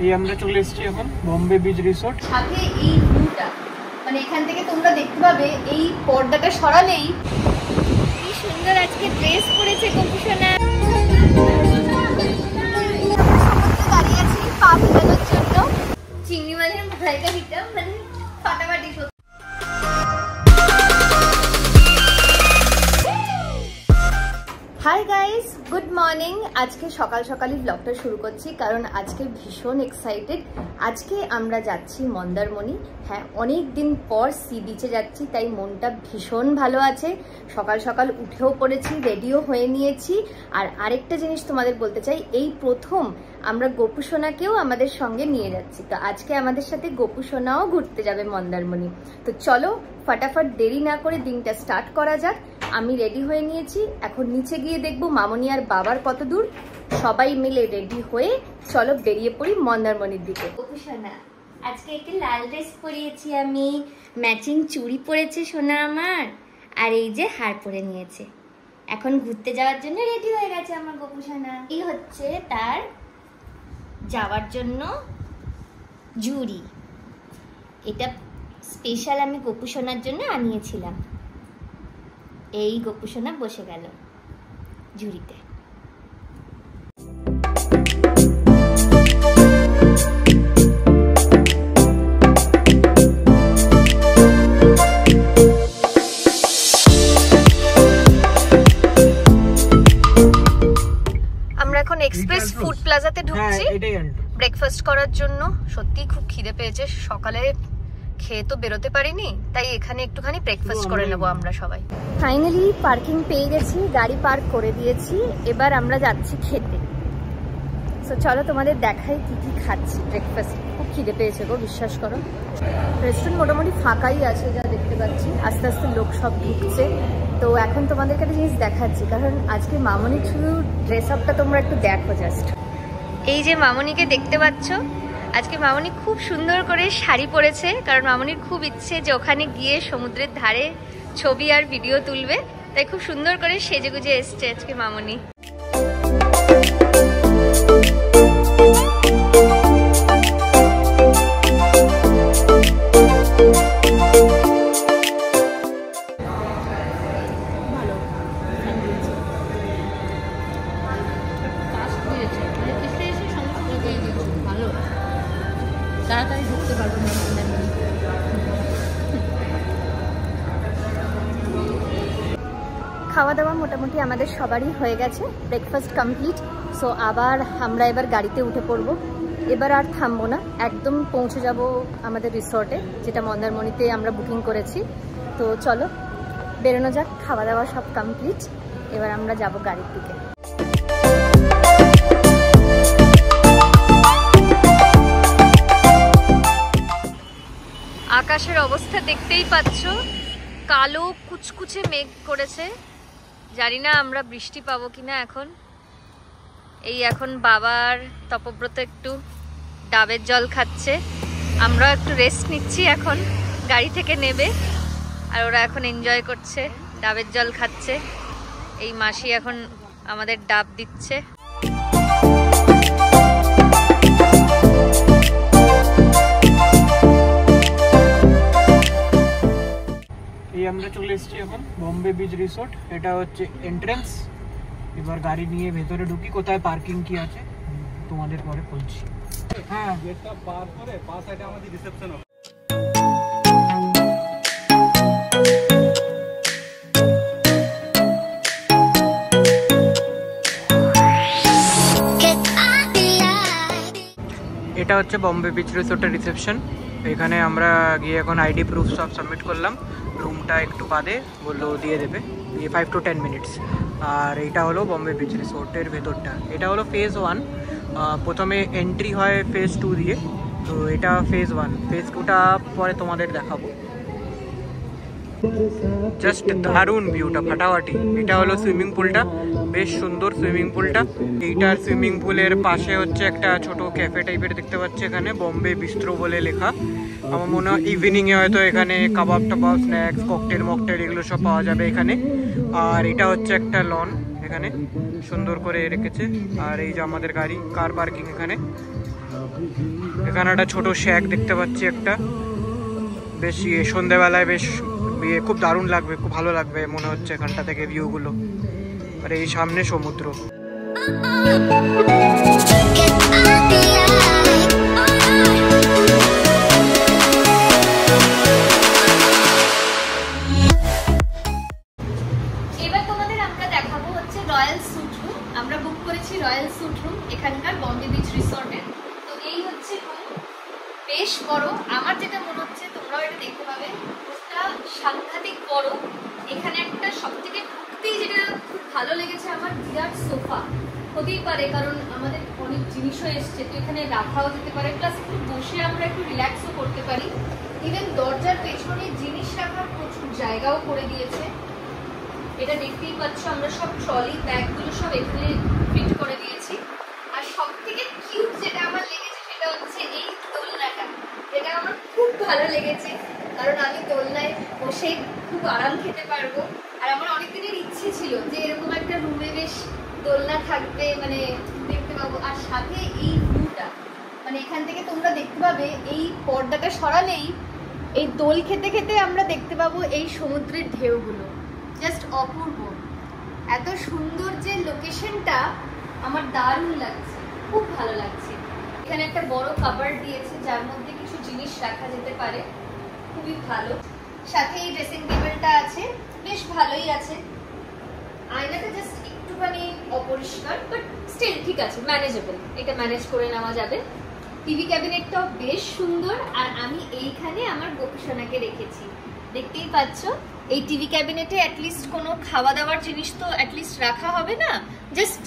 এই আমরা চলে এসেছি এখন বম্বে বিচ রিসোর্ট। সাথে এই ভিউটা, মানে এখান থেকে তোমরা দেখতে পাবে এই পর্দাটা সরালেই কি সুন্দর আজকে ড্রেস পরেছে গোপুসোনা। দাঁড়িয়ে আছি পা ভেজানোর জন্য। চিংড়ি মাছের মালাইকারিটা মানে ফাটাফাটি। Hi guys, good morning. আজকে সকাল সকালই ব্লগটা শুরু করছি কারণ আজকে ভীষণ এক্সাইটেড। আজকে আমরা যাচ্ছি মন্দারমণি। হ্যাঁ, অনেক দিন পর সি বিচে যাচ্ছি, তাই মনটা ভীষণ ভালো আছে। সকাল সকাল উঠেও পড়েছি, রেডিও হয়ে নিয়েছি। আর আরেকটা জিনিস তোমাদের বলতে চাই, এই প্রথম আমরা গোপুসোনাকেও আমাদের সঙ্গে নিয়ে যাচ্ছি। তো আজকে আমাদের সাথে গোপুসোনাও ঘুরতে যাবে মন্দারমণি। তো চলো ফটাফট দেরি না করে দিনটা স্টার্ট করা যাক। আমি রেডি হয়ে নিয়েছি, এখন নিচে গিয়ে দেখবো মামনি আর বাবার কত দূর। সবাই মিলে রেডি হয়ে চলো বেরিয়ে পড়ি মন্দারমণির দিকে। গোপুসোনা, আজকে একটি লাল ড্রেস পরিয়েছি আমি, ম্যাচিং চুড়ি পরেছে সোনা আমার, আর এই যে হার পরে নিয়েছে। এখন ঘুরতে যাওয়ার জন্য রেডি হয়ে গেছে আমার গোপুসোনা। এই হচ্ছে তার যাওয়ার জন্য জুড়ি। এটা স্পেশাল আমি গোপুসোনার জন্য আনিয়েছিলাম। এই গোপুসোনা বসে গেল ঝুড়িতে। আমরা এখন এক্সপ্রেস ফুড প্লাজাতে ঢুকছি ব্রেকফাস্ট করার জন্য। সত্যি খুব খিদে পেয়েছে, সকালে খেয়ে তো বেরোতে পারিনি, তাই এখানে একটুখানি ব্রেকফাস্ট করে নেবো আমরা সবাই। ফাইনালি পার্কিং পেয়ে গেছি, গাড়ি পার্ক করে দিয়েছি। এবার আমরা যাচ্ছি খেতে। সো চলো তোমাদের দেখাই কি কি খাচ্ছি ব্রেকফাস্ট। খুব খিদে পেয়েছে গো, বিশ্বাস করো। রেস্টুরেন্ট মোটামুটি ফাঁকাই আছে যা দেখতে পাচ্ছি, আস্তে আস্তে লোক সব ঢুকছে। তো এখন তোমাদেরকে একটা জিনিস দেখাচ্ছি, কারণ আজকে মামনির শুধু ড্রেস আপটা তোমরা একটু দেখো জাস্ট। এই যে মামনিকে দেখতে পাচ্ছ, আজকে মামনি খুব সুন্দর করে শাড়ি পরেছে, কারণ মামনির খুব ইচ্ছে যে ওখানে গিয়ে সমুদ্রের ধারে ছবি আর ভিডিও তুলবে, তাই খুব সুন্দর করে সেজেগুজে এসছে আজকে মামনি। তাড়াতাড়ি ঢুকতে পারবো না। খাওয়া দাওয়া মোটামুটি আমাদের সবারই হয়ে গেছে, ব্রেকফাস্ট কমপ্লিট। সো আবার আমরা এবার গাড়িতে উঠে পড়বো। এবার আর থামবো না, একদম পৌঁছে যাব আমাদের রিসর্টে, যেটা মন্দারমণিতে আমরা বুকিং করেছি। তো চলো বেরোনো যাক, খাওয়া দাওয়া সব কমপ্লিট। এবার আমরা যাব গাড়ির দিকে। আকাশের অবস্থা দেখতেই পাচ্ছ, কালো কুচকুচে মেঘ করেছে। জানি না আমরা বৃষ্টি পাবো কিনা এখন। এই এখন বাবার তপব্রত একটু ডাবের জল খাচ্ছে, আমরা একটু রেস্ট নিচ্ছি। এখন গাড়ি থেকে নেবে আর ওরা এখন এনজয় করছে, ডাবের জল খাচ্ছে। এই মাসি এখন আমাদের ডাব দিচ্ছে। আমরা চলে এসেছি এখন বম্বে বিচ রিসোর্ট। এটা হচ্ছে এন্ট্রেন্স। এবার গাড়ি নিয়ে ভেতরে ঢুকি, কোথায় পার্কিং কি আছে তোমাদের পরে বলছি। হ্যাঁ, গেটটা পার করে পাঁচ সাইডে আমাদের রিসেপশন। এটা হচ্ছে বম্বে বিচ রিসোর্টের রিসেপশন। এখানে আমরা গিয়ে এখন আইডি প্রুফ সব সাবমিট করলাম। রুমটা একটু বাদে বললো দিয়ে দেবে, 5 to 10 মিনিটস। আর এটা হলো বম্বে বিচ রিসোর্টের ভেতরটা। এটা হলো ফেজ 1। প্রথমে এন্ট্রি হয় ফেজ 2 দিয়ে। তো এটা ফেজ 1, ফেজ 2টা পরে তোমাদের দেখাবো। জাস্ট দারুণ ভিউটা, ফাটাফাটি। এটা হলো সুইমিং পুলটা, বেশ সুন্দর সুইমিং পুলটা। এইটার সুইমিং পুলের পাশে হচ্ছে একটা ছোট ক্যাফে টাইপের দেখতে পাচ্ছি, এখানে বম্বে বিস্ট্রো বলে লেখা। আমার মনে হয় ইভিনিংয়ে হয়তো এখানে কাবাব টাবাব, স্ন্যাক্স, ককটেল মকটেল এগুলো সব পাওয়া যাবে এখানে। আর এটা হচ্ছে একটা লন, এখানে সুন্দর করে রেখেছে। আর এই যে আমাদের গাড়ি, কার পার্কিং এখানে। এখানে একটা ছোট শ্যাক দেখতে পাচ্ছি একটা, বেশ সন্ধ্যেবেলায় বেশ খুব দারুণ লাগবে, খুব ভালো লাগবে মনে হচ্ছে এখানটা থেকে ভিউগুলো। আর এই সামনে সমুদ্র। এবার তোমাদের আমরা দেখাবো হচ্ছে রয়্যাল স্যুট রুম। আমরা বুক করেছি রয়্যাল স্যুট রুম এখানকার বম্বে বিচ রিসর্টের। তো এই হচ্ছে রুম, বেশ বড়। আমার যেটা মনে হচ্ছে, তোমরাও এটা দেখতে পাবে, রুমটা সাংঘাতিক বড়। এখানে একটা সবথেকে ঢুকতেই যেটা খুব ভালো লেগেছে আমার, বিরাট সোফা। হতেই পারে কারণ আমাদের অনেক জিনিসও এসছে, তো এখানে রাখাও যেতে পারে, প্লাস একটু বসে আমরা একটু রিল্যাক্সও করতে পারি। ইভেন দরজার পেছনে জিনিস রাখার প্রচুর জায়গাও করে দিয়েছে। এটা দেখতেই পাচ্ছ, আমরা সব ট্রলি ব্যাগগুলো সব এখানে ফিট করে দিয়েছি। আর সব থেকে কিউট যেটা আমার লেগেছে সেটা হচ্ছে এই দোলনাটা। এটা আমার খুব ভালো লেগেছে কারণ আমি দোলনায় বসে খুব আরাম খেতে পারবো। আর আমার অনেকদিনের ইচ্ছে ছিল যে এরকম একটা রুমে বেশ দোলনা থাকবে, মানে দেখতে পাবো। আর সাথে এই ভিউটা, মানে এখান থেকে তোমরা দেখতে পাবে, এই পর্দাটা সরালেই এই দোল খেতে খেতে আমরা দেখতে পাবো এই সমুদ্রের ঢেউগুলো। জাস্ট অপূর্ব, এত সুন্দর যে লোকেশনটা, আমার দারুণ লাগছে, খুব ভালো লাগছে। এখানে একটা বড় কাবার্ড দিয়েছে যার মধ্যে কিছু জিনিস রাখা যেতে পারে, খুবই ভালো। সাথে এই ড্রেসিং টেবিলটা আছে, বেশ ভালোই আছে। আয়নাটা জাস্ট একটুখানি অপরিষ্কার, বাট স্টিল ঠিক আছে, ম্যানেজেবল, এটা ম্যানেজ করে নেওয়া যাবে। টিভি ক্যাবিনেটটাও বেশ সুন্দর। আর আমি এইখানে আমার গোপীসোনাকে রেখেছি, দেখতেই পাচ্ছ। এই টিভি ক্যাবিনেটে অ্যাটলিস্ট কোনো খাওয়া দাওয়ার জিনিস তো অ্যাটলিস্ট রাখা হবে না, জাস্ট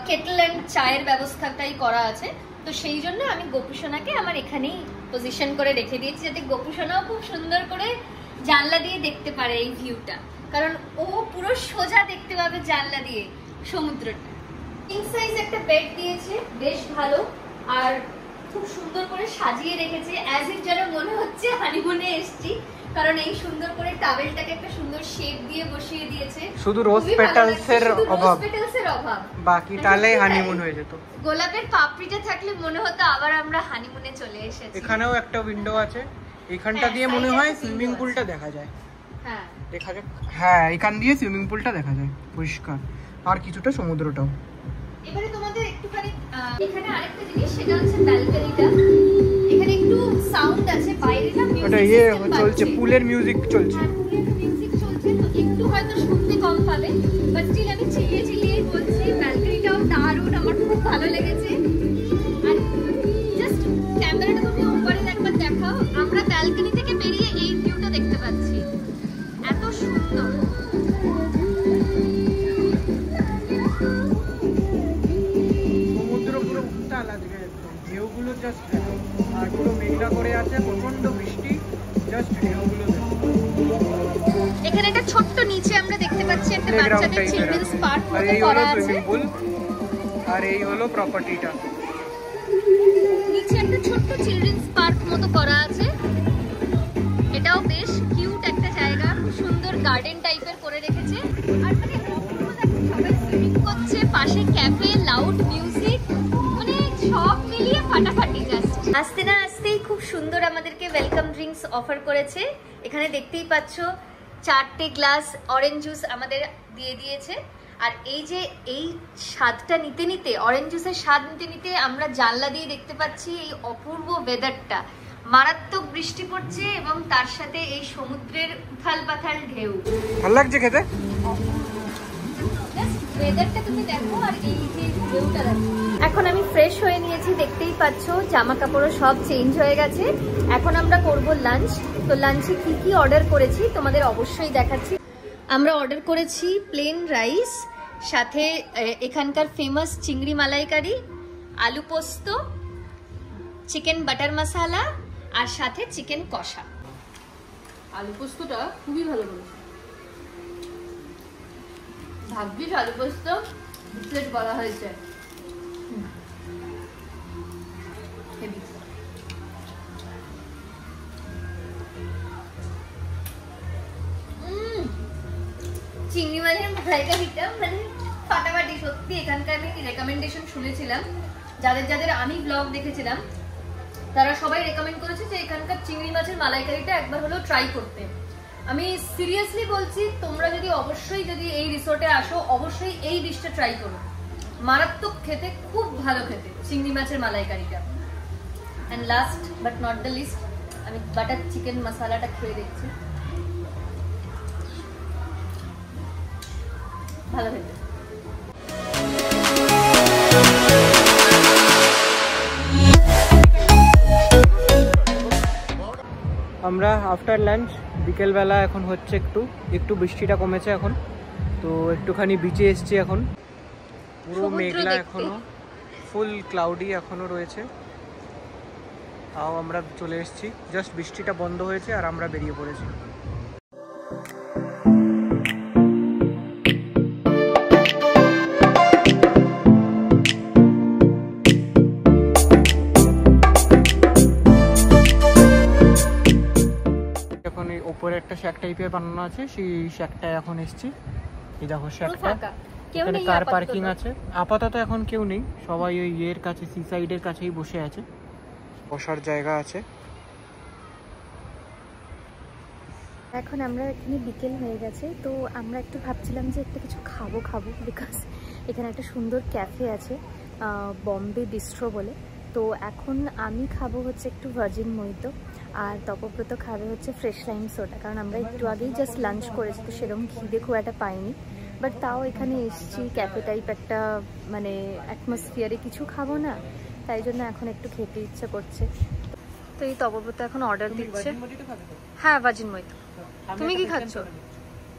কেটল অ্যান্ড চায়ের ব্যবস্থাটাই করা আছে। তো সেই জন্য আমি গোপীসোনাকে আমার এখানেই পজিশন করে রেখে দিয়েছি, যাতে গোপীসোনাও খুব সুন্দর করে জানলা দিয়ে দেখতে পারে এই ভিউটা, কারণ ও পুরো সোজা দেখতে পাবে জানলা দিয়ে সমুদ্রটা। কিং সাইজ একটা বেড দিয়েছে, বেশ ভালো। আর খুব সুন্দর করে সাজিয়ে রেখেছে, অ্যাজ ইফ যেন মনে হচ্ছে হানিমুনে এসেছি, কারণ এই সুন্দর করে টাওয়েলটাকে একটা সুন্দর শেপ দিয়ে বসিয়ে দিয়েছে। শুধু রোজ পেটালসের অভাব, বাকি তাহলে হানিমুন হয়ে যেত। গোলাপের পাপড়িটা থাকলে মনে হতো আবার আমরা হানিমুনে চলে এসেছি। এখানেও একটা উইন্ডো আছে, এখানটা দিয়ে মনে হয় সুইমিং পুলটা দেখা যায়। হ্যাঁ দেখা যাক, হ্যাঁ এখান দিয়ে সুইমিং পুলটা দেখা যায় পরিষ্কার, আর কিছুটা সমুদ্রটাও। এবারে তোমাদের একটুখানি এখানে আরেকটা জিনিস, সেটা হচ্ছে ব্যালকনিটা। এখানে একটু সাউন্ড আছে, বাইরে না মিউজিক চলছে, পুলের মিউজিক চলছে। পুলের মিউজিক চলছে, তো একটু হয়তো শুনতে কম পাবে, বাট স্টিল আমি চিল্লিয়ে চিল্লিয়ে বলছি, ব্যালকনিটাও দারুণ, আমার খুব ভালো লেগেছে। আর জাস্ট ক্যামেরাটা তুমি উপরে একবার দেখাও, আমরা ব্যালকনি থেকে বেরিয়ে এই ভিউটা দেখতে পাচ্ছি, এত সুন্দর। সমুদ্র পুরো উত্তাল আজকে, একদম ঢেউগুলো জাস্ট, আর পুরো মেঘলা করে আছে, প্রচন্ড বৃষ্টি, জাস্ট ঢেউগুলো। এখানে একটা ছোট্ট নিচে আমরা দেখতে পাচ্ছি একটা বাচ্চাদের চিলড্রেন্স পার্ক মতো করা আছে, আর এই হলো প্রপার্টিটা। নিচে একটা ছোট্ট চিলড্রেন্স পার্ক মতো করা আছে, এটাও বেশ কিউট একটা জায়গা, সুন্দর গার্ডেন টাইপের করে রেখেছে। আর মানে অপূর্ব, দেখো সবাই সুইমিং করছে, পাশে ক্যাফে, লাউড মিউজিক, মানে সব মিলিয়ে ফাটাফাটি। জাস্ট আসতে না আসতেই খুব সুন্দর আমাদেরকে ওয়েলকাম ড্রিঙ্কস অফার করেছে। এখানে দেখতেই পাচ্ছ 4টে গ্লাস অরেঞ্জ জুস আমাদের দিয়ে দিয়েছে। আর এই যে এই স্বাদটা নিতে নিতে, অরেঞ্জ জুসের স্বাদ নিতে নিতে আমরা জানলা দিয়ে দেখতে পাচ্ছি এই অপূর্ব ওয়েদারটা, মারাত্মক বৃষ্টি পড়ছে এবং তার সাথে এই সমুদ্রের উথাল পাথাল ঢেউ। ভালো লাগছে খেতে, ওয়েদারটা তুমি দেখো, আর এই যে ঢেউটা দেখো। এখন আমি ফ্রেশ হয়ে নিয়েছি, দেখতেই পাচ্ছ, জামা কাপড়ও সব চেঞ্জ হয়ে গেছে। এখন আমরা করব লাঞ্চ। তো লাঞ্চে কি কি অর্ডার করেছি তোমাদের অবশ্যই দেখাচ্ছি। আমরা অর্ডার করেছি প্লেন রাইস, সাথে এখানকার ফেমাস চিংড়ি মালাইকারি, আলু পোস্ত, চিকেন বাটার মশলা, আর সাথে চিকেন কষা। আলু পোস্তটা খুবই ভালো করেছে, ভাগ্যিস আলু পোস্ত প্লেট বলা হয়েছে। চিংড়ি মাছের মালাইকারিটা মানে ফাটাফাটি, সত্যি সত্যি এখানকার আমি রেকমেন্ডেশন শুনেছিলাম, যাদের যাদের আমি ব্লগ দেখেছিলাম তারা সবাই রেকমেন্ড করেছে যে এখানকার চিংড়ি মাছের মালাইকারিটা একবার হলেও ট্রাই করতে। আমি সিরিয়াসলি বলছি, তোমরা যদি অবশ্যই যদি এই রিসোর্টে আসো অবশ্যই এই ডিশটা ট্রাই করো, মারাত্মক খেতে, খুব ভালো খেতে চিংড়ি মাছের মালাইকারিটা। And last but not the least, আমি বাটার চিকেন মশলাটা খেয়ে দেখছি, ভালো খেতে। আমরা আফটার লাঞ্চ বিকেলবেলা এখন হচ্ছে একটু বৃষ্টিটা কমেছে এখন, তো একটুখানি বিচে এসছি। এখন পুরো মেঘলা, এখনো ফুল ক্লাউডি এখনো রয়েছে, তাও আমরা চলে এসেছি। জাস্ট বৃষ্টিটা বন্ধ হয়েছে আর আমরা বেরিয়ে পড়েছি। এখন এই ওপরে একটা শ্যাক টাইপের বানানো আছে, সেই শ্যাকটায় এখন এসেছি। এই দেখো শ্যাকটা, এখানে কার পার্কিং আছে। আপাতত এখন কেউ নেই, সবাই ওই ইয়ের কাছে, সি সাইডের কাছেই বসে আছে, বসার জায়গা আছে। এখন আমরা এখানে বিকেল হয়ে গেছে, তো আমরা একটু ভাবছিলাম যে একটা কিছু খাবো বিকজ এখানে একটা সুন্দর ক্যাফে আছে, বম্বে বিস্ট্রো বলে। তো এখন আমি খাবো হচ্ছে একটু ভার্জিন মোহিতো, আর তপব্রত খাবে হচ্ছে ফ্রেশ লাইম সোডা, কারণ আমরা একটু আগেই জাস্ট লাঞ্চ করেছি, তো সেরকম খিদে খুব একটা পাইনি। বাট তাও এখানে এসছি, ক্যাফে টাইপ একটা মানে অ্যাটমসফিয়ারে কিছু খাবো না, তাই জন্য এখন একটু খেতে ইচ্ছে করছে। তো এই তপব্রত এখন অর্ডার দিচ্ছে। হ্যাঁ, ভার্জিন মোহিতো। তুমি কি খাচ্ছ?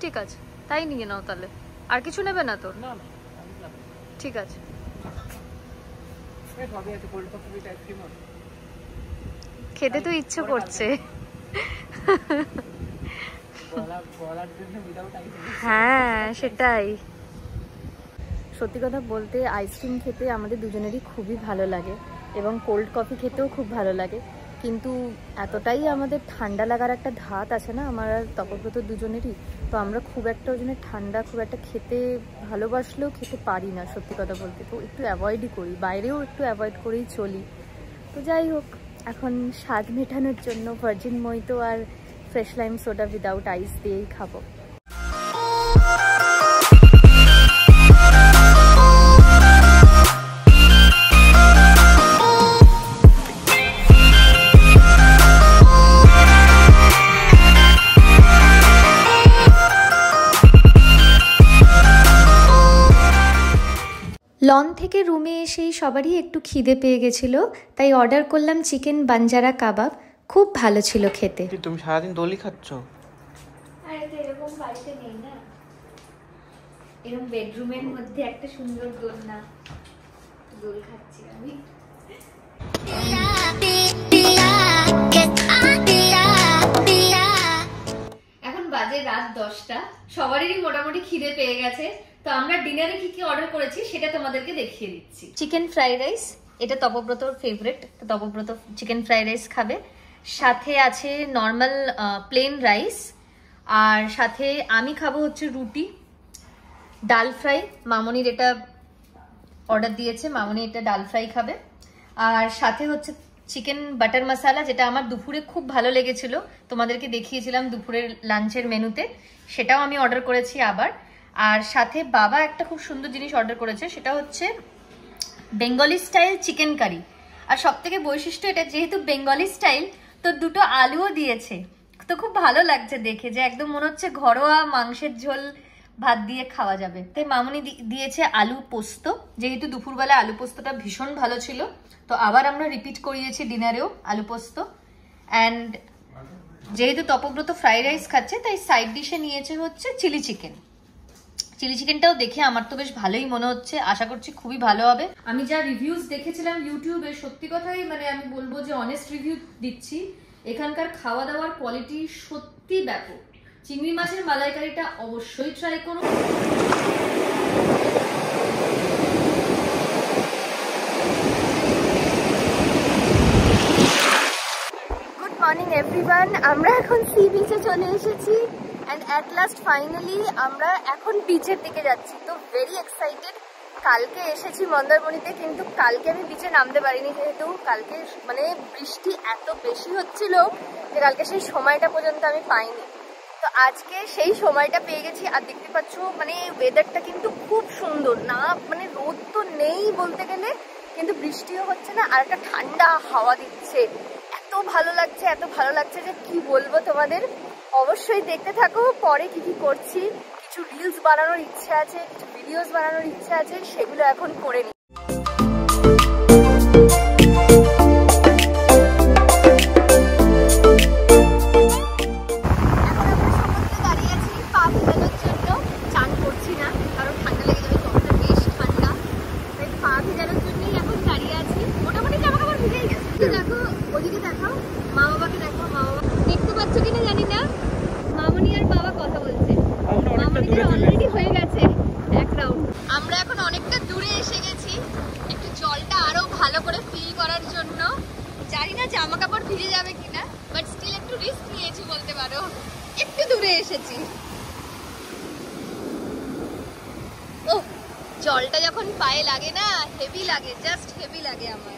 ঠিক আছে, তাই নিয়ে নাও তাহলে। আর কিছু নেবে না তো? ঠিক আছে। খেতে তো ইচ্ছে করছে। হ্যাঁ সেটাই, সত্যি কথা বলতে আইসক্রিম খেতে আমাদের দুজনেরই খুবই ভালো লাগে এবং কোল্ড কফি খেতেও খুব ভালো লাগে, কিন্তু এতটাই আমাদের ঠান্ডা লাগার একটা ধাত আছে না আমার আর তপব্রত দুজনেরই, তো আমরা খুব একটা ওই জন্য ঠান্ডা খুব একটা খেতে ভালোবাসলেও খেতে পারি না সত্যি কথা বলতে, তো একটু অ্যাভয়েডই করি, বাইরেও একটু অ্যাভয়েড করেই চলি। তো যাই হোক, এখন স্বাদ মেটানোর জন্য ভার্জিন মোহিতো আর ফ্রেশ লাইম সোডা উইদাউট আইস দিয়েই খাবো। লন থেকে রুমে এসেই সবারই একটু খিদে পেয়ে গেছিলো, তাই অর্ডার করলাম চিকেন বাঞ্জারা কাবাব। খুব ভালো ছিল খেতে। তুমি সারাদিন দোলই খাচ্ছ? আরে তো এরকম বাড়িতে নেই না, এরকম বেডরুমের মধ্যে একটা সুন্দর দোলনা, দোল খাচ্ছি আমি। এখন বাজে রাত 10টা, সবারই মোটামুটি খিদে পেয়ে গেছে, তো আমরা ডিনারে কি কি অর্ডার করেছি সেটা তোমাদেরকে দেখিয়ে দিচ্ছি। চিকেন ফ্রাইড রাইস, এটা তপব্রতর favourite, Tapabrata chicken fried rice খাবে। সাথে আছে নর্মাল প্লেন রাইস, আর সাথে আমি খাবো হচ্ছে রুটি, ডাল ফ্রাই। মামনির এটা অর্ডার দিয়েছে, মামনি এটা ডাল ফ্রাই খাবে। আর সাথে হচ্ছে চিকেন বাটার মশলা, যেটা আমার দুপুরে খুব ভালো লেগেছিল, তোমাদেরকে দেখিয়েছিলাম দুপুরের লাঞ্চের মেনুতে, সেটাও আমি অর্ডার করেছি আবার। আর সাথে বাবা একটা খুব সুন্দর জিনিস অর্ডার করেছে, সেটা হচ্ছে বেঙ্গলি স্টাইল চিকেন কারি। আর সব থেকে বৈশিষ্ট্য এটা, যেহেতু বেঙ্গলি স্টাইল, তো দুটো আলুও দিয়েছে, তো খুব ভালো লাগছে দেখে, যে একদম মনে হচ্ছে ঘরোয়া মাংসের ঝোল ভাত দিয়ে খাওয়া যাবে। তাই মামনি দিয়েছে আলু পোস্ত, যেহেতু দুপুরবেলা আলু পোস্তটা ভীষণ ভালো ছিল, তো আবার আমরা রিপিট করিয়েছি ডিনারেও আলু পোস্ত। অ্যান্ড যেহেতু তপব্রত ফ্রাইড রাইস খাচ্ছে, তাই সাইড ডিশে নিয়েছে হচ্ছে চিলি চিকেন। চিলি চিকেনটাও দেখে আমার তো বেশ ভালোই মনে হচ্ছে, আশা করছি খুবই ভালো হবে। আমি যা রিভিউজ দেখেছিলাম ইউটিউবে, সত্যি কথাই মানে আমি বলবো যে অনেস্ট রিভিউ দিচ্ছি, এখানকার খাওয়া দাওয়ার কোয়ালিটি সত্যি ব্যাপক। চিংড়ি মাছের মালাইকারিটা অবশ্যই ট্রাই করো। গুড মর্নিং এভরিওয়ান, আমরা এখন সি বিচে চলে এসেছি অ্যান্ড অ্যাট লাস্ট ফাইনালি আমরা এখন বিচের দিকে যাচ্ছি, তো ভেরি এক্সাইটেড। কালকে এসেছি মন্দারমণিতে, কিন্তু কালকে আমি বিচে নামতে পারিনি, যেহেতু কালকে মানে বৃষ্টি এত বেশি হচ্ছিল যে কালকে সেই সময়টা পর্যন্ত আমি পাইনি। তো আজকে সেই সময়টা পেয়ে গেছি। আর দেখতে পাচ্ছ মানে ওয়েদারটা কিন্তু খুব সুন্দর না, মানে রোদ তো নেই বলতে গেলে, কিন্তু বৃষ্টিও হচ্ছে না, আর একটা ঠান্ডা হাওয়া দিচ্ছে। এত ভালো লাগছে, এত ভালো লাগছে যে কি বলবো তোমাদের। অবশ্যই দেখতে থাকো পরে কি কি করছি। কিছু রিলস বানানোর ইচ্ছা আছে, কিছু ভিডিওস বানানোর ইচ্ছা আছে, সেগুলো এখন করে নিই। দেখো ওদিকে দেখাও, মা বাবাকে দেখো, মা বাবা দেখতে পাচ্ছ কিনা জানি না। মামনি আর বাবা কথা বলছে, মামনিদের অলরেডি হয়ে গেছে এক রাউন্ড। আমরা এখন অনেকটা দূরে এসে গেছি একটু জলটা আরো ভালো করে ফিল করার জন্য। জানি না জামা কাপড় ভিজে যাবে কিনা, বাট স্টিল একটু রিস্ক নিয়েছি বলতে পারো। একটু দূরে এসেছি। ও জলটা যখন পায়ে লাগে না, হেভি লাগে, জাস্ট হেভি লাগে আমার।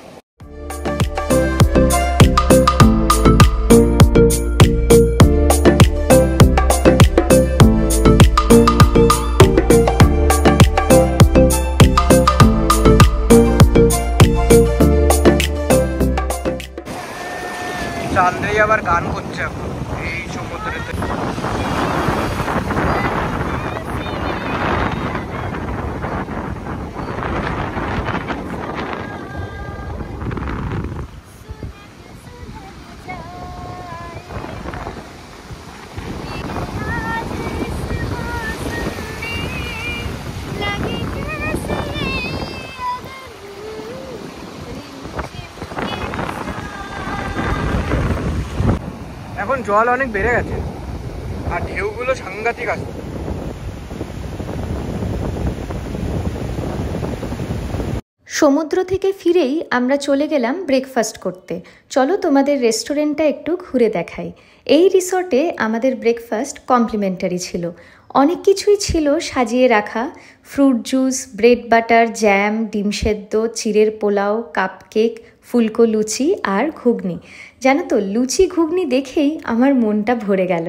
চান্দ্রি আবার গান করছে এখন এই সমুদ্রেতে। এখন জল অনেক বেড়ে গেছে আর ঢেউগুলো সাংঘাতিক আছে। সমুদ্র থেকে ফিরেই আমরা চলে গেলাম ব্রেকফাস্ট করতে। চলো তোমাদের রেস্টুরেন্টটা একটু ঘুরে দেখাই। এই রিসর্টে আমাদের ব্রেকফাস্ট কমপ্লিমেন্টারি ছিল। অনেক কিছুই ছিল সাজিয়ে রাখা, fruit juice, bread butter, jam, ডিম সেদ্ধ, চিড়ের পোলাও, কাপকেক, ফুলকো লুচি আর ঘুগনি। জানো তো লুচি ঘুগনি দেখেই আমার মনটা ভরে গেল।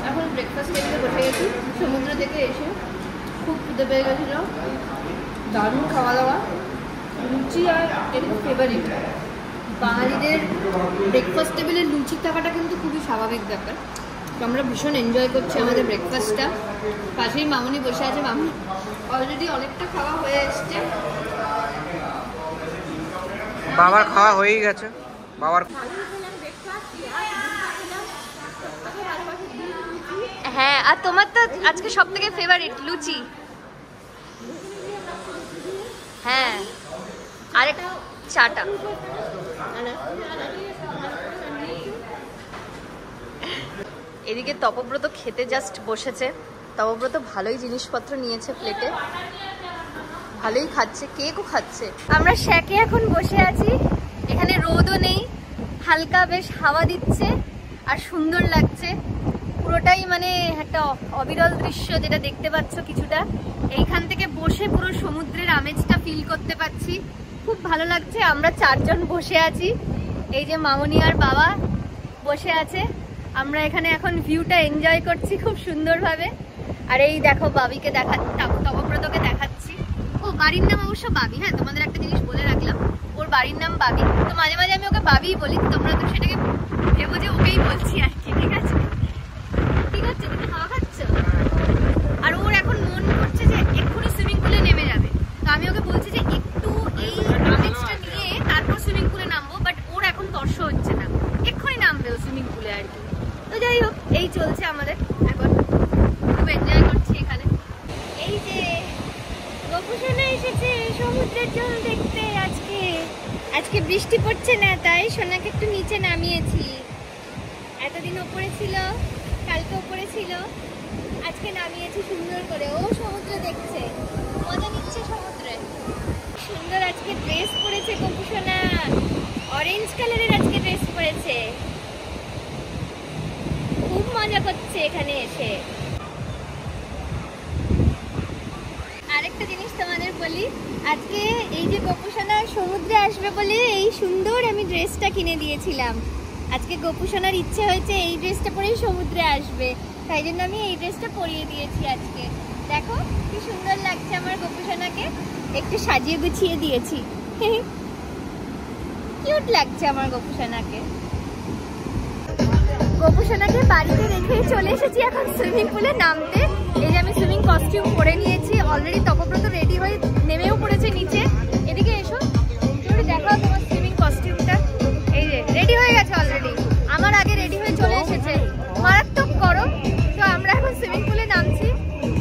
এখন ব্রেকফাস্ট টেবিলে বসে গেছি। সমুদ্র থেকে এসে খুব খিদে পেয়ে গেছিল, দারুণ খাওয়া দাওয়া। লুচি আর এটা ফেভারিট বাঙালিদের। ব্রেকফাস্ট টেবিলে লুচি থাকাটা কিন্তু খুবই স্বাভাবিক ব্যাপার। তো আমরা ভীষণ এনজয় করছি আমাদের ব্রেকফাস্টটা। পাশেই মামনি বসে আছে, মামনি অলরেডি অনেকটা খাওয়া হয়ে এসছে। বাবার খাওয়া হয়েই গেছে। বাবার হ্যাঁ, আর তোমার তো আজকে সব থেকে ফেভারিট লুচি। হ্যাঁ, আরেক চাটা। এদিকে তপব্রত খেতে জাস্ট বসেছে। তপব্রত ভালোই জিনিসপত্র নিয়েছে প্লেটে, ভালোই খাচ্ছে, কেকও খাচ্ছে। আমরা শ্যাকে এখন বসে আছি। এখানে রোদও নেই, হালকা বেশ হাওয়া দিচ্ছে আর সুন্দর লাগছে। পুরোটাই মানে একটা অবিরল দৃশ্য যেটা দেখতে পাচ্ছ কিছুটা। এইখান থেকে বসে পুরো সমুদ্রের আমেজটা ফিল করতে পাচ্ছি, খুব ভালো লাগছে। আমরা চারজন বসে আছি, এই যে মামনি আর বাবা বসে আছে। আমরা এখানে এখন ভিউটা এনজয় করছি খুব সুন্দরভাবে। আর এই দেখো বাবিকে তপব্রতকে দেখাচ্ছি। ও বাড়ির নাম অবশ্য বাবি। হ্যাঁ, তোমাদের একটা জিনিস বলে রাখলাম, ওর বাড়ির নাম বাবি। তো মাঝে মাঝে আমি ওকে বাবিই বলি, তোমরা তো সেটাকে ভেবো যে ওকেই বলছি আর কি। ঠিক আছে, ঠিক আছে, তুমি খাওয়া খাচ্ছ। আর ওর এখন মন করছে যে এক্ষুনি সুইমিং পুলে নেমে যাবে। তো আমি ওকে বলছি যে একটু এই আমেজটা নিয়ে তারপর সুইমিং পুলে নামবো, বাট ওর এখন তর্স হচ্ছে না, এক্ষুনি নামবে ও সুইমিং পুলে আর কি। তো যাই হোক, এই চলছে আমাদের এখন, খুব এনজয় করছি এখানে। এই যে গোপুসোনা এসেছে সমুদ্রের জল দেখতে। আজকে বৃষ্টি পড়ছে না, তাই সোনাকে একটু নিচে নামিয়েছি। এতদিন ওপরে ছিল, কালকে ওপরে ছিল, আজকে নামিয়েছি সুন্দর করে। ও সমুদ্র দেখছে, মজা নিচ্ছে সমুদ্রে। সুন্দর আজকে ড্রেস পরেছে গোপুসোনা, অরেঞ্জ কালারের আজকে ড্রেস পরেছে। খুব মজা করছে এখানে এসে। আরেকটা জিনিস তোমাদের বলি, আজকে এই যে গোপুসোনা সমুদ্রে আসবে বলে এই সুন্দর আমি ড্রেসটা কিনে দিয়েছিলাম। আজকে গোপুসোনার ইচ্ছে হয়েছে এই ড্রেসটা পরেই সমুদ্রে আসবে, তাই জন্য আমি এই ড্রেসটা পরিয়ে দিয়েছি আজকে। দেখো কি সুন্দর লাগছে আমার গোপুসোনাকে, একটু সাজিয়ে গুছিয়ে দিয়েছি। কিউট লাগছে আমার গোপুসোনাকে। গোপুসোনাকে বাড়িতে রেখে চলে এসেছি এখন সুইমিং পুলে নামতে। এই যে আমি সুইমিং কস্টিউম পরে নিয়েছি, অলরেডি তপব্রত রেডি হয়ে নেমেও পড়েছে নিচে। এদিকে এসো, একটু দেখাও তোমার সুইমিং কস্টিউমটা। এই যে রেডি হয়ে গেছে অলরেডি, আমার আগে রেডি হয়ে চলে এসেছে, মারাত্মক গরম। তো আমরা এখন সুইমিং পুলে নামছি,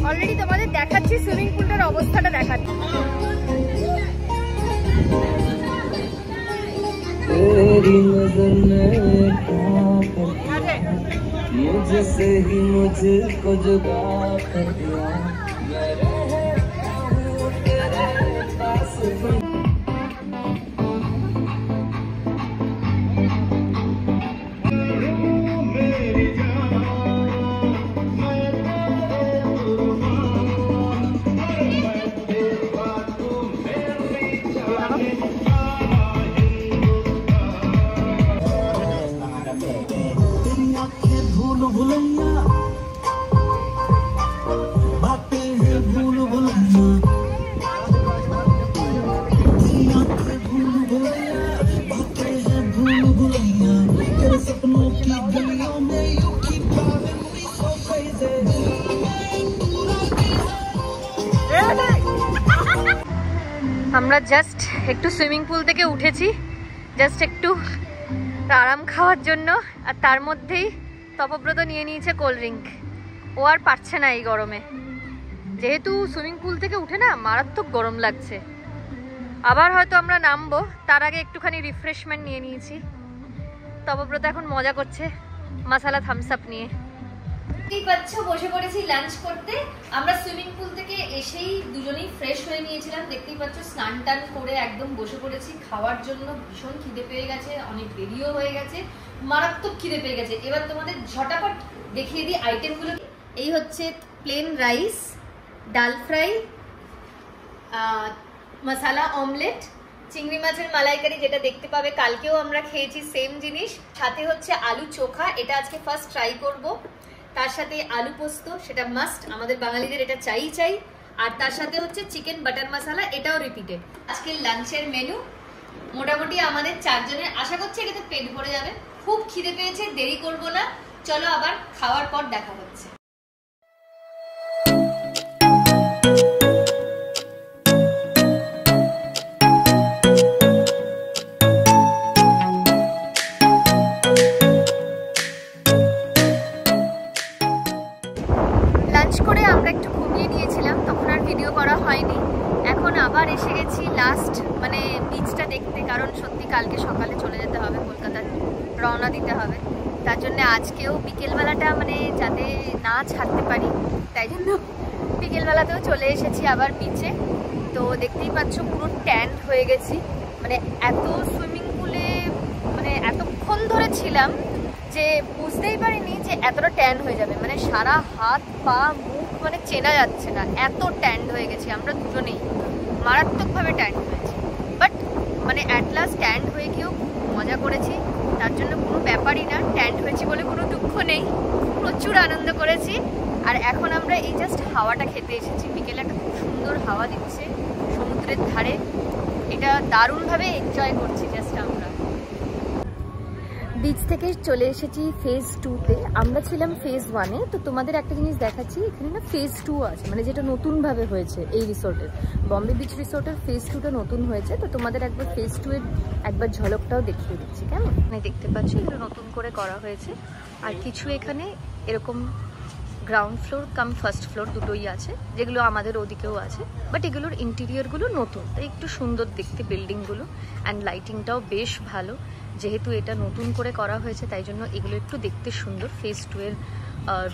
অলরেডি তোমাদের দেখাচ্ছি সুইমিং পুলটার অবস্থাটা দেখাচ্ছি। मुझसे ही मुझको जुदा कर दिया। আমরা জাস্ট একটু সুইমিং পুল থেকে উঠেছি, জাস্ট একটু আরাম খাওয়ার জন্য, আর তার মধ্যেই তপব্রত নিয়ে নিয়েছে কোল্ড ড্রিঙ্ক। ও আর পারছে না এই গরমে, যেহেতু সুইমিং পুল থেকে উঠে না মারাত্মক গরম লাগছে। আবার হয়তো আমরা নামবো, তার আগে একটুখানি রিফ্রেশমেন্ট নিয়ে নিয়েছি। তপব্রত এখন মজা করছে মশলা থামস আপ নিয়ে। দেখতেই পাচ্ছ বসে পড়েছি লাঞ্চ করতে। আমরা সুইমিং পুল থেকে এসেই দুজনেই ফ্রেশ হয়ে নিয়েছিলাম, দেখতেই পাচ্ছ স্নান টান করে একদম বসে পড়েছি খাওয়ার জন্য। ভীষণ খিদে পেয়ে গেছে, অনেক দেরিও হয়ে গেছে, মারাত্মক খিদে পেয়ে গেছে। এবার তোমাদের ঝটাপট দেখিয়ে দিই আইটেমগুলো। এই হচ্ছে প্লেন রাইস, ডাল ফ্রাই, মশলা অমলেট, চিংড়ি মাছের মালাইকারি যেটা দেখতে পাবে, কালকেও আমরা খেয়েছি সেম জিনিস। সাথে হচ্ছে আলু চোখা, এটা আজকে ফার্স্ট ট্রাই করব। তার সাথে আলু পোস্ত, সেটা মাস্ট, আমাদের বাঙালিদের এটা চাই। আর তার সাথে হচ্ছে চিকেন বাটার মশলা, এটাও রিপিটেড। আজকের লাঞ্চের মেনু মোটামুটি আমাদের 4 জনের, আশা করছি এটাতে পেট ভরে যাবে। খুব খিদে পেয়েছে, দেরি করব না, চলো আবার খাওয়ার পর দেখা হচ্ছে। করে আমরা একটু ঘুমিয়ে নিয়েছিলাম, তখন আর ভিডিও করা হয়নি। এখন আবার এসে গেছি লাস্ট মানে বিচটা দেখতে, কারণ সত্যি কালকে সকালে চলে যেতে হবে, কলকাতার রওনা দিতে হবে। তার জন্য আজকেও বিকেলবেলাটা মানে যাতে না ছাড়তে পারি, তাই জন্য বিকেলবেলাতেও চলে এসেছি আবার বিচে। তো দেখতেই পাচ্ছ পুরো ট্যান হয়ে গেছি, মানে এত সুইমিং পুলে মানে এতক্ষণ ধরে ছিলাম যে বুঝতেই পারিনি যে এতটা ট্যান হয়ে যাবে। মানে সারা হাত পা মুখ মানে চেনা যাচ্ছে না, এত ট্যান হয়ে গেছি আমরা দুজনেই, মারাত্মকভাবে ট্যান হয়েছি। বাট মানে অ্যাট লাস্ট ট্যান হয়ে গিয়েও মজা করেছি, তার জন্য কোনো ব্যাপারই না, ট্যান হয়েছি বলে কোনো দুঃখ নেই, প্রচুর আনন্দ করেছি। আর এখন আমরা এই জাস্ট হাওয়াটা খেতে এসেছি, বিকেলে একটা খুব সুন্দর হাওয়া দিচ্ছে সমুদ্রের ধারে, এটা দারুণভাবে এনজয় করছি জাস্ট আমরা। বিচ থেকে চলে এসেছি ফেজ 2-তে, আমরা ছিলাম ফেজ 1-এ। তো তোমাদের একটা জিনিস দেখাচ্ছি, এখানে না ফেজ 2 আছে, মানে যেটা নতুনভাবে হয়েছে এই রিসোর্টের, বম্বে বিচ রিসোর্টের ফেজ 2টা নতুন হয়েছে। তো তোমাদের একবার ফেজ 2-এর একবার ঝলকটাও দেখিয়ে দিচ্ছি, কেমন? মানে দেখতে পাচ্ছি এগুলো নতুন করে করা হয়েছে, আর কিছু এখানে এরকম ground floor cum first floor দুটোই আছে, যেগুলো আমাদের ওদিকেও আছে, বাট এগুলোর ইন্টেরিয়রগুলো নতুন, তাই একটু সুন্দর দেখতে বিল্ডিংগুলো, অ্যান্ড লাইটিংটাও বেশ ভালো। যেহেতু এটা নতুন করে করা হয়েছে তাই জন্য এগুলো একটু দেখতে সুন্দর, ফেজ 2-এর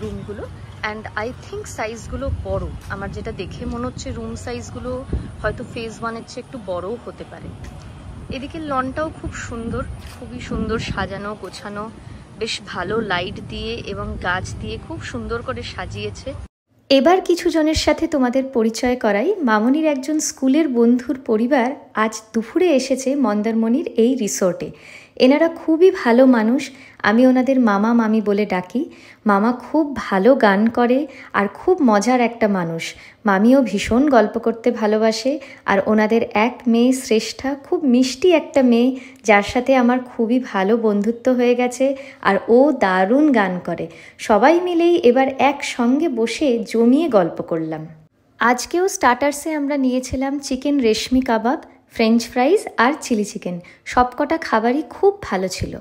রুমগুলো। অ্যান্ড আই থিঙ্ক সাইজগুলো বড়, আমার যেটা দেখে মনে হচ্ছে রুম সাইজগুলো হয়তো ফেজ 1-এর চেয়ে একটু বড়ও হতে পারে। এদিকে লনটাও খুব সুন্দর, খুবই সুন্দর সাজানো গোছানো, বেশ ভালো লাইট দিয়ে এবং গাছ দিয়ে খুব সুন্দর করে সাজিয়েছে। এবার কিছু জনের সাথে তোমাদের পরিচয় করাই। মামনির একজন স্কুলের বন্ধুর পরিবার আজ দুপুরে এসেছে মন্দারমণির এই রিসোর্টে। এনারা খুবই ভালো মানুষ, আমি ওনাদের মামা মামি বলে ডাকি। মামা খুব ভালো গান করে আর খুব মজার একটা মানুষ। মামিও ভীষণ গল্প করতে ভালোবাসে। আর ওনাদের এক মেয়ে শ্রেষ্ঠা, খুব মিষ্টি একটা মেয়ে, যার সাথে আমার খুবই ভালো বন্ধুত্ব হয়ে গেছে। আর ও দারুণ গান করে। সবাই মিলেই এবার একসঙ্গে বসে জমিয়ে গল্প করলাম। আজকেও স্টার্টার্সে আমরা নিয়েছিলাম চিকেন রেশমি কাবাব, ফ্রেঞ্চ ফ্রাইজ আর চিলি চিকেন। সবকটা খাবারই খুব ভালো ছিল।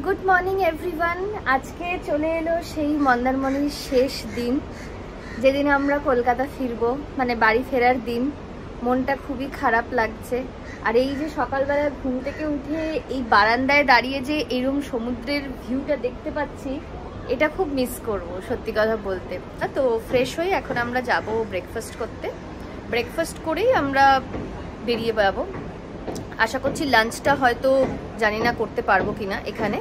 Good morning everyone. আজকে চলে এলো সেই মন্দারমণির শেষ দিন, যেদিন আমরা কলকাতা ফিরবো, মানে বাড়ি ফেরার দিন। মনটা খুবই খারাপ লাগছে। আর এই যে সকালবেলা ঘুম থেকে উঠে এই বারান্দায় দাঁড়িয়ে যে এরকম সমুদ্রের ভিউটা দেখতে পাচ্ছি, এটা খুব মিস করব সত্যি কথা বলতে। তো ফ্রেশ হয়ে এখন আমরা যাব ব্রেকফাস্ট করতে। ব্রেকফাস্ট করেই আমরা বেরিয়ে যাবো। আশা করছি লাঞ্চটা হয়তো জানি না করতে পারবো কিনা এখানে।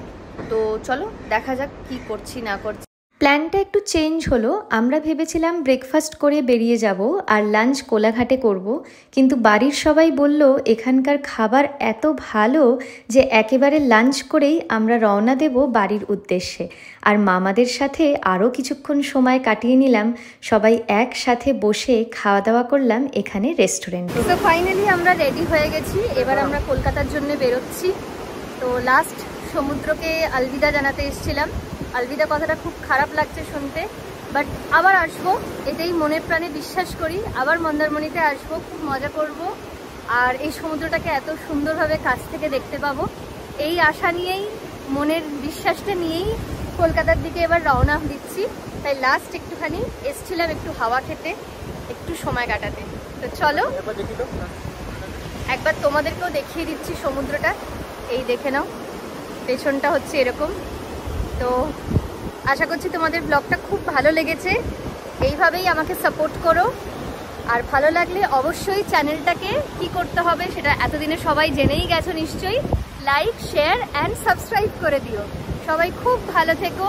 তো চলো দেখা যাক কি করছি না করছি। প্ল্যানটা একটু চেঞ্জ হলো। আমরা ভেবেছিলাম ব্রেকফাস্ট করে বেরিয়ে যাব আর লাঞ্চ কোলাঘাটে করব, কিন্তু বাড়ির সবাই বলল এখানকার খাবার এত ভালো যে একেবারে লাঞ্চ করেই আমরা রওনা দেব বাড়ির উদ্দেশ্যে। আর মামাদের সাথে আরও কিছুক্ষণ সময় কাটিয়ে নিলাম। সবাই একসাথে বসে খাওয়া দাওয়া করলাম এখানে রেস্টুরেন্টে। তো ফাইনালি আমরা রেডি হয়ে গেছি। এবার আমরা কলকাতার জন্য বেরোচ্ছি। তো লাস্ট সমুদ্রকে আলবিদা জানাতে এসেছিলাম। আলবিদা কথাটা খুব খারাপ লাগছে শুনতে, বাট আবার আসবো, এটাই মনের প্রাণে বিশ্বাস করি। আবার মন্দারমণিতে আসবো, খুব মজা করব আর এই সমুদ্রটাকে এত সুন্দরভাবে কাছ থেকে দেখতে পাবো, এই আশা নিয়েই, মনের বিশ্বাসটা নিয়েই কলকাতার দিকে এবার রওনা দিচ্ছি। তাই লাস্ট একটুখানি এসছিলাম একটু হাওয়া খেতে, একটু সময় কাটাতে। তো চলো একবার তোমাদেরকেও দেখিয়ে দিচ্ছি সমুদ্রটা। এই দেখে নাও, পেছনটা হচ্ছে এরকম। তো আশা করছি তোমাদের ব্লগটা খুব ভালো লেগেছে। এইভাবেই আমাকে সাপোর্ট করো। আর ভালো লাগলে অবশ্যই চ্যানেলটাকে কি করতে হবে সেটা এতদিনে সবাই জেনেই গেছো নিশ্চয়ই। লাইক, শেয়ার অ্যান্ড সাবস্ক্রাইব করে দিও। সবাই খুব ভালো থেকো।